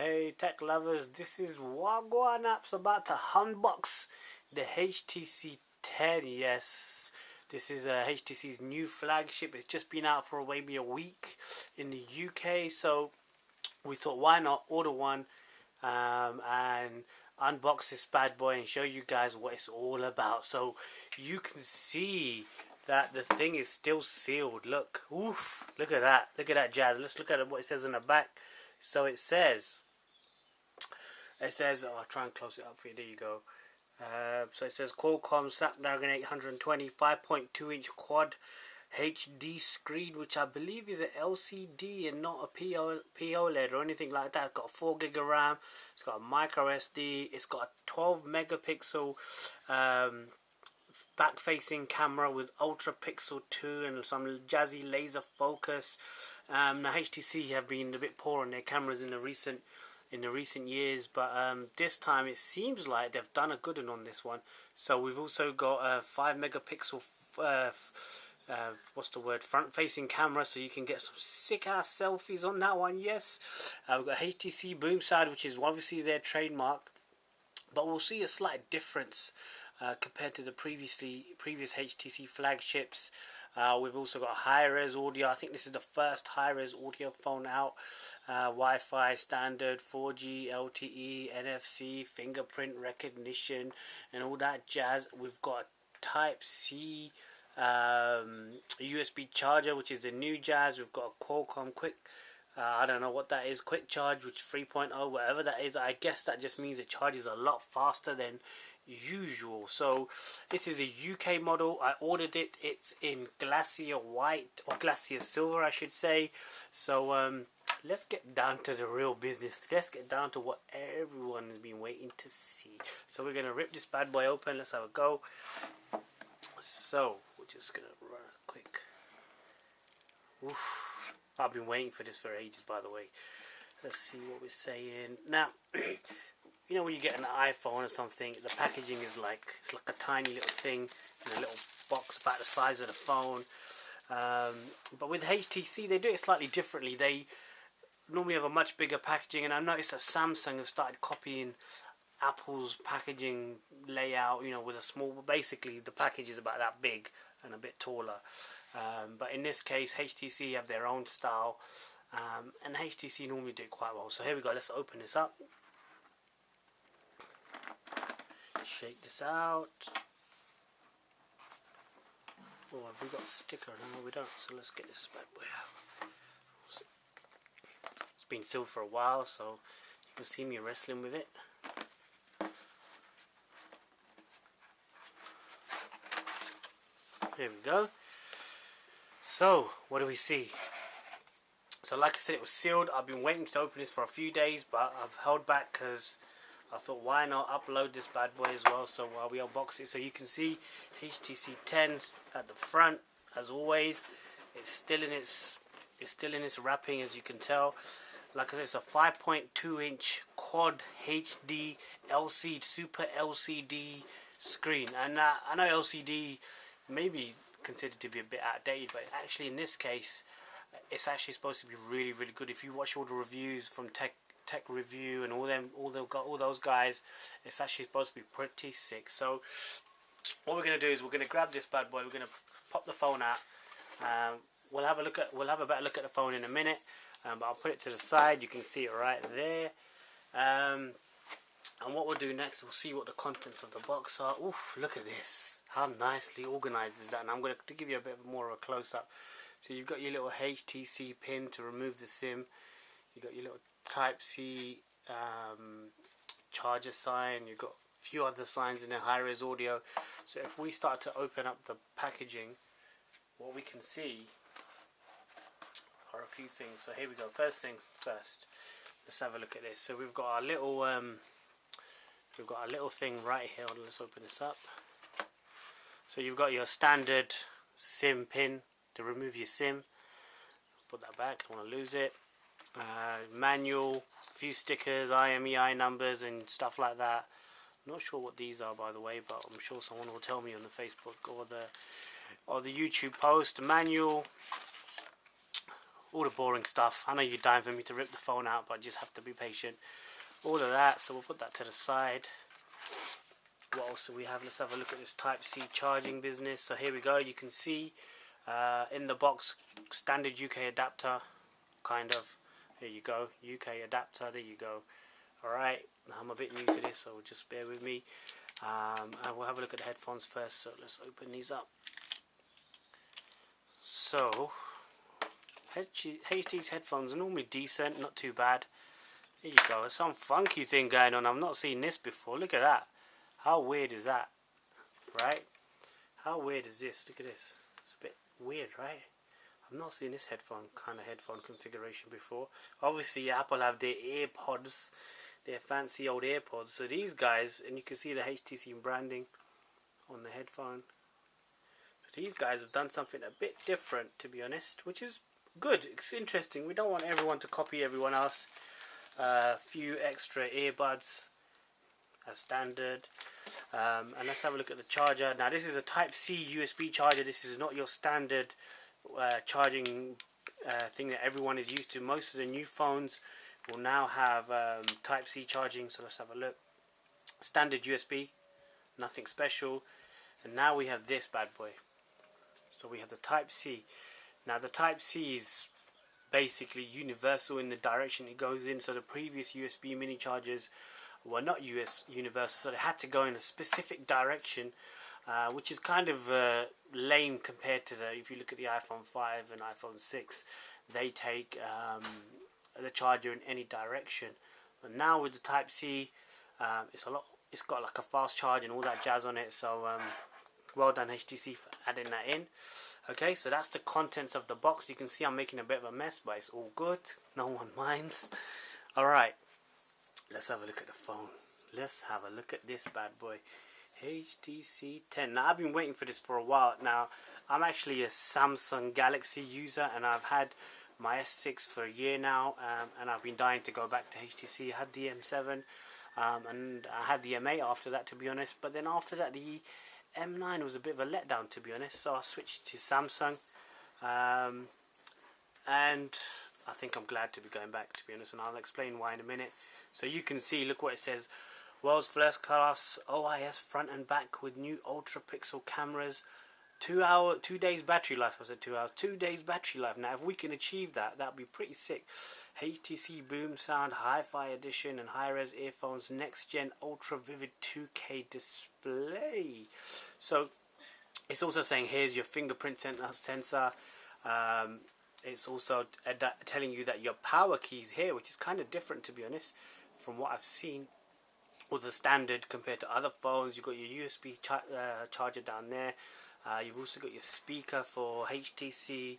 Hey tech lovers, this is Wagwan Apps about to unbox the HTC 10. Yes, this is HTC's new flagship. It's just been out for maybe a week in the UK, so we thought why not order one and unbox this bad boy and show you guys what it's all about. So you can see that the thing is still sealed. Look, oof, look at that jazz. Let's look at what it says on the back. So it says, oh, I'll try and close it up for you. There you go. So it says Qualcomm Snapdragon 820 5.2 inch quad HD screen, which I believe is an LCD and not a POLED or anything like that. It's got 4 gig of RAM. It's got a micro SD. It's got a 12 megapixel back-facing camera with ultra pixel 2 and some jazzy laser focus. Now HTC have been a bit poor on their cameras in the recent years, but this time it seems like they've done a good one on this one. So we've also got a 5 megapixel front facing camera, so you can get some sick ass selfies on that one. Yes, we've got HTC boom side, which is obviously their trademark, but we'll see a slight difference compared to the previous HTC flagships. We've also got high-res audio. I think this is the first high-res audio phone out. Wi-Fi standard, 4G, LTE, NFC, fingerprint recognition, and all that jazz. We've got a Type-C USB charger, which is the new jazz. We've got a Qualcomm quick, I don't know what that is, quick charge, which 3.0, whatever that is. I guess that just means it charges a lot faster than usual. So this is a UK model. I ordered it. It's in glacier white, or glacier silver I should say. So let's get down to the real business. Let's get down to what everyone has been waiting to see. So we're gonna rip this bad boy open. Let's have a go. So we're just gonna run a quick. Oof. I've been waiting for this for ages, by the way. Let's see what we're saying now. You know, when you get an iPhone or something, the packaging is like, it's like a tiny little thing in a little box about the size of the phone. But with HTC, they do it slightly differently. They normally have a much bigger packaging, and I noticed that Samsung have started copying Apple's packaging layout, you know, with a small, basically the package is about that big and a bit taller. But in this case, HTC have their own style, and HTC normally do it quite well. So here we go, let's open this up. Shake this out. Oh, have we got a sticker? No, we don't. So let's get this bad boy out. It's been sealed for a while, so you can see me wrestling with it. There we go. So, what do we see? So, like I said, it was sealed. I've been waiting to open this for a few days, but I've held back because I thought, why not upload this bad boy as well? So while we unbox it, so you can see HTC 10 at the front, as always. It's still in its wrapping, as you can tell. Like I said, it's a 5.2 inch quad HD LCD, super LCD screen. And I know LCD may be considered to be a bit outdated, but actually in this case, it's actually supposed to be really, really good. If you watch all the reviews from Tech Review and all those guys, it's actually supposed to be pretty sick. So what we're going to do is we're going to grab this bad boy. We're going to pop the phone out. We'll have a better look at the phone in a minute, but I'll put it to the side. You can see it right there. And what we'll do next, we'll see what the contents of the box are. Oof, look at this, how nicely organized is that. And I'm going to give you a bit more of a close-up. So you've got your little HTC pin to remove the SIM. You've got your little Type-C charger sign. You've got a few other signs in there, high-res audio. So if we start to open up the packaging, what we can see are a few things. So here we go. First things first, let's have a look at this. So we've got our little thing right here. Let's open this up. So you've got your standard SIM pin to remove your SIM. Put that back, don't want to lose it. Manual, a few stickers, IMEI numbers and stuff like that. I'm not sure what these are, by the way, but I'm sure someone will tell me on the Facebook or the YouTube post. Manual, all the boring stuff. I know you're dying for me to rip the phone out, but just have to be patient. All of that, so we'll put that to the side. What else do we have? Let's have a look at this Type-C charging business. So here we go. You can see in the box, standard UK adapter, kind of. There you go, UK adapter. There you go. All right. I'm a bit new to this, so just bear with me. And we'll have a look at the headphones first. So let's open these up. So HTC's headphones are normally decent, not too bad. There you go. There's some funky thing going on. I've not seen this before. Look at that. How weird is that? Right? How weird is this? Look at this. It's a bit weird, right? I've not seen this kind of headphone configuration before. Obviously Apple have their AirPods, their fancy old AirPods. So these guys, and you can see the HTC branding on the headphone. So these guys have done something a bit different, to be honest, which is good. It's interesting. We don't want everyone to copy everyone else. Few extra earbuds as standard. And let's have a look at the charger. Now this is a Type-C USB charger. This is not your standard charging thing that everyone is used to. Most of the new phones will now have Type-C charging. So let's have a look. Standard USB, nothing special. And now we have this bad boy. So we have the Type-C. Now the Type-C is basically universal in the direction it goes in. So the previous USB mini chargers were not universal, so they had to go in a specific direction, which is kind of lame compared to if you look at the iPhone 5 and iPhone 6, they take the charger in any direction. But now with the Type-C, it's got like a fast charge and all that jazz on it. So well done HTC for adding that in. Okay, so that's the contents of the box. You can see I'm making a bit of a mess, but it's all good. No one minds. Alright, let's have a look at the phone. Let's have a look at this bad boy. HTC 10. Now, I've been waiting for this for a while. Now, I'm actually a Samsung Galaxy user, and I've had my S6 for a year now, and I've been dying to go back to HTC. I had the M7, and I had the M8 after that, to be honest. But then after that, the M9 was a bit of a letdown, to be honest, so I switched to Samsung, and I think I'm glad to be going back, to be honest, and I'll explain why in a minute. So you can see, look what it says: world's first class OIS front and back with new ultra pixel cameras, 2 days battery life. I said 2 hours, 2 days battery life. Now if we can achieve that, that'd be pretty sick. HTC Boom Sound Hi-Fi Edition and high-res earphones, next-gen ultra-vivid 2K display. So it's also saying here's your fingerprint sensor. It's also telling you that your power key is here, which is kind of different, to be honest, from what I've seen. Or the standard compared to other phones. You've got your USB charger down there. You've also got your speaker for HTC.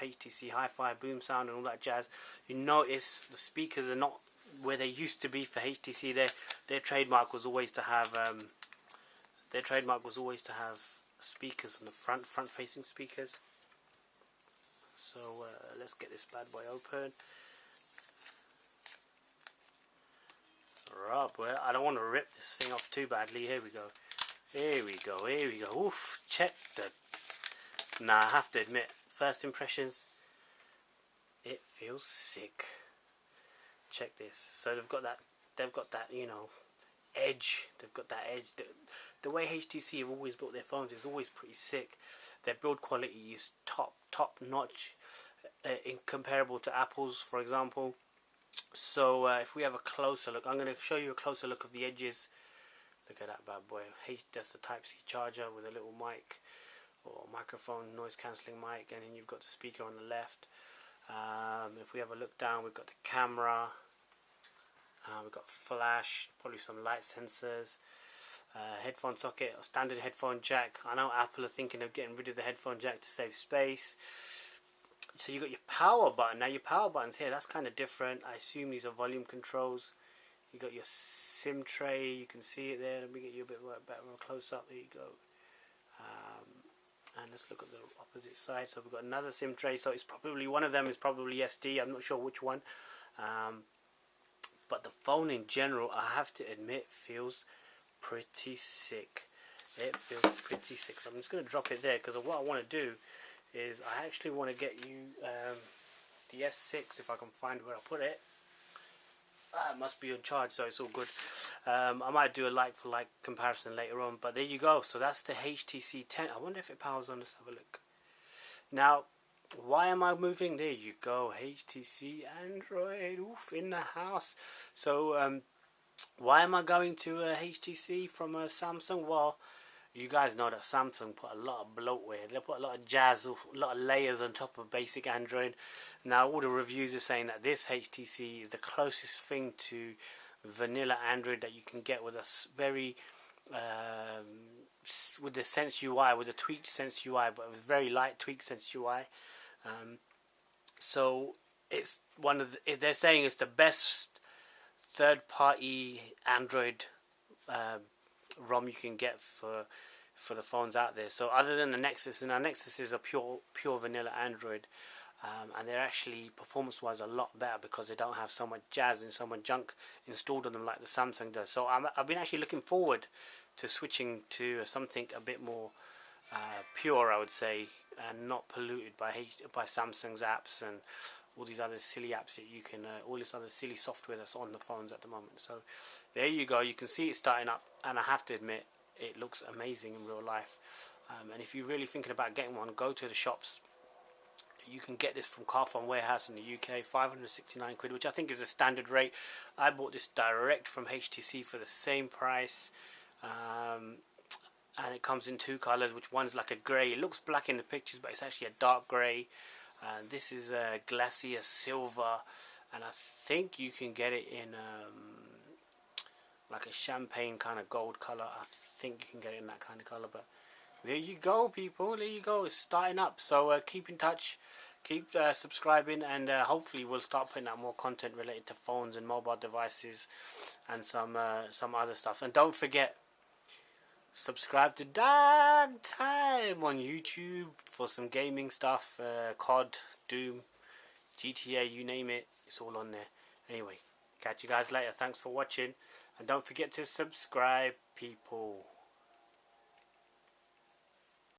HTC Hi-Fi, Boom Sound and all that jazz. You notice the speakers are not where they used to be for HTC. Their trademark was always to have speakers on the front facing speakers. So let's get this bad boy open. Right, well, I don't want to rip this thing off too badly. Here we go. Here we go. Here we go. Oof, check the... Nah, I have to admit, first impressions, it feels sick. Check this. So they've got that, you know, edge. They've got that edge. The way HTC have always built their phones is always pretty sick. Their build quality is top notch, incomparable to Apple's, for example. So if we have a closer look, I'm going to show you a closer look of the edges. Look at that bad boy. That's the Type-C charger with a little mic, or microphone, noise cancelling mic, and then you've got the speaker on the left. If we have a look down, we've got the camera, we've got flash, probably some light sensors, headphone socket, or standard headphone jack. I know Apple are thinking of getting rid of the headphone jack to save space. So you got your power button. Now your power button's here, that's kind of different. I assume these are volume controls. You got your SIM tray, you can see it there. Let me get you a bit better close up. There you go. And let's look at the opposite side. So we've got another SIM tray. So it's probably, one of them is probably SD. I'm not sure which one. But the phone in general, I have to admit, feels pretty sick. It feels pretty sick. So I'm just going to drop it there, because what I want to do is I actually want to get you the S6, if I can find where I put it. It must be on charge, so it's all good. I might do a like for like comparison later on, but there you go. So that's the HTC 10. I wonder if it powers on. Let's have a look. Now, why am I moving? There you go, HTC Android, oof, in the house. So why am I going to HTC from Samsung? Well, you guys know that Samsung put a lot of bloatware. They put a lot of jazz, a lot of layers on top of basic Android. Now all the reviews are saying that this HTC is the closest thing to vanilla Android that you can get with a very with the Sense UI, with a tweaked Sense UI, but a very light tweaked Sense UI. So it's one of the, they're saying it's the best third-party Android ROM you can get for the phones out there. So other than the Nexus, and our Nexus is a pure vanilla Android, and they're actually performance-wise a lot better because they don't have so much jazz and so much junk installed on them like the Samsung does. So I've been actually looking forward to switching to something a bit more pure, I would say, and not polluted by Samsung's apps and all these other silly apps that you can, all this other silly software that's on the phones at the moment. So there you go. You can see it starting up, and I have to admit, it looks amazing in real life. And if you're really thinking about getting one, go to the shops. You can get this from Carphone Warehouse in the UK, 569 quid, which I think is a standard rate. I bought this direct from HTC for the same price. And it comes in two colors, which one's like a grey. It looks black in the pictures, but it's actually a dark grey. And this is a glacier silver, and I think you can get it in like a champagne kind of gold color. I think you can get it in that kind of color. But there you go, people. There you go. It's starting up. So keep in touch, keep subscribing, and hopefully we'll start putting out more content related to phones and mobile devices and some other stuff. And don't forget, subscribe to Dark Time on YouTube for some gaming stuff, COD, Doom, GTA, you name it, it's all on there. Anyway, catch you guys later. Thanks for watching, and don't forget to subscribe, people.